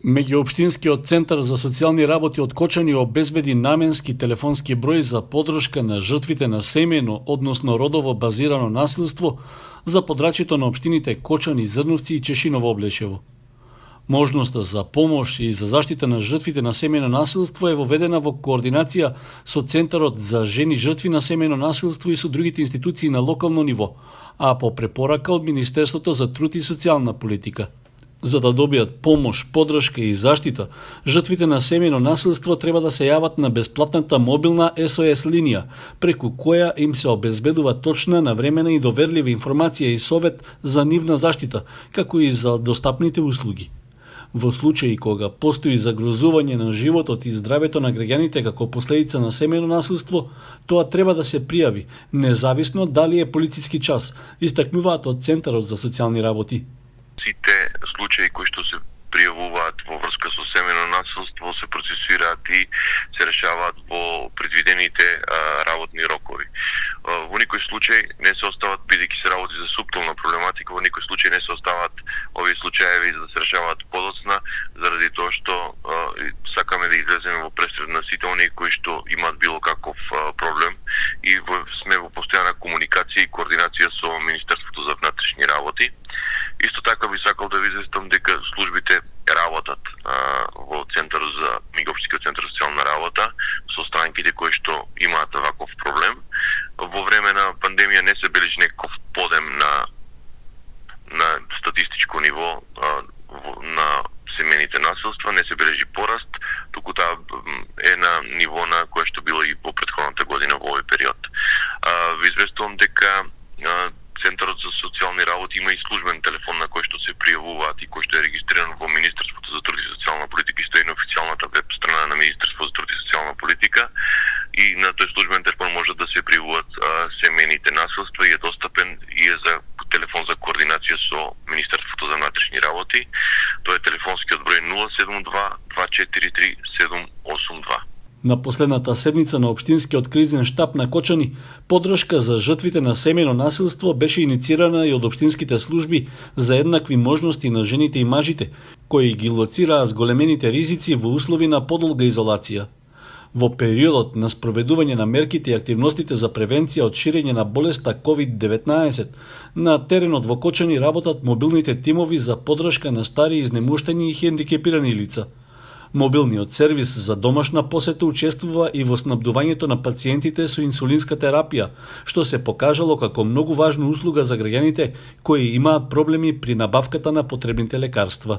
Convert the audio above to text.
Меѓуопштинскиот центар за социјални работи од Кочани обезбеди наменски телефонски број за подршка на жртвите на семејно, односно родово базирано насилство за подрачјето на општините Кочани, Зрнувци и Чешиново Облешево. Можноста за помош и за заштита на жртвите на семејно насилство е воведена во координација со Центарот за жени жртви на семејно насилство и со другите институции на локално ниво, а по препорака од Министерството за труд и социјална политика. За да добијат помош, подршка и заштита, жртвите на семејно насилство треба да се јават на бесплатната мобилна SOS линија, преку која им се обезбедува точна, навремена и доверлива информација и совет за нивна заштита, како и за достапните услуги. Во случаи кога постои загрозување на животот и здравето на граѓаните како последица на семејно насилство, тоа треба да се пријави, независно дали е полициски час, истакнуваат од Центарот за социјални работи. Сите случаи кои што се пријавуваат во врска со семејно насилство се процесираат и се решаваат во предвидените работни рокови. Во никој случај не се остават, бидејќи се работи за субтилна проблематика, во никој случај не се остават овие случаеви за да се решаваат подоцна, заради тоа што сакаме да излеземе во пресред на сите оние кои што имаат било каков проблем и сме во постојана комуникација и координација со Министерството за внатрешни работи. Исто така би сакал да ви известам дека службите работат во Центарот за Меѓуопштинскиот центар за социјална работа со странките кои што имаат ваков проблем. Во време на пандемија не се бележи некаков подем на статистичко ниво на семејните насилства, не се бележи пораст, туку таа е на ниво на кое што било и во претходната година во овој период. Ви известувам дека Центарот за социјални работи има и службен телефон на кој што се пријавуваат и кој што е регистриран во Министерството за труд и социјална политика и стои на официјалната веб страна на Министерството за труд и социјална политика, и на тој службен телефон може да се пријавуваат семејните насилства и е достапен и е за телефон за координација со Министерството за внатрешни работи. Тој е телефонскиот број 072 243 782. На последната седница на Општинскиот кризен штаб на Кочани, подршка за жртвите на семејно насилство беше иницирана и од општинските служби за еднакви можности на жените и мажите, кои ги лоцираа зголемените ризици во услови на подолга изолација. Во периодот на спроведување на мерките и активностите за превенција од ширење на болеста COVID-19, на теренот во Кочани работат мобилните тимови за подршка на стари, изнемуштени и хендикепирани лица. Мобилниот сервис за домашна посета учествува и во снабдувањето на пациентите со инсулинска терапија, што се покажало како многу важна услуга за граѓаните кои имаат проблеми при набавката на потребните лекарства.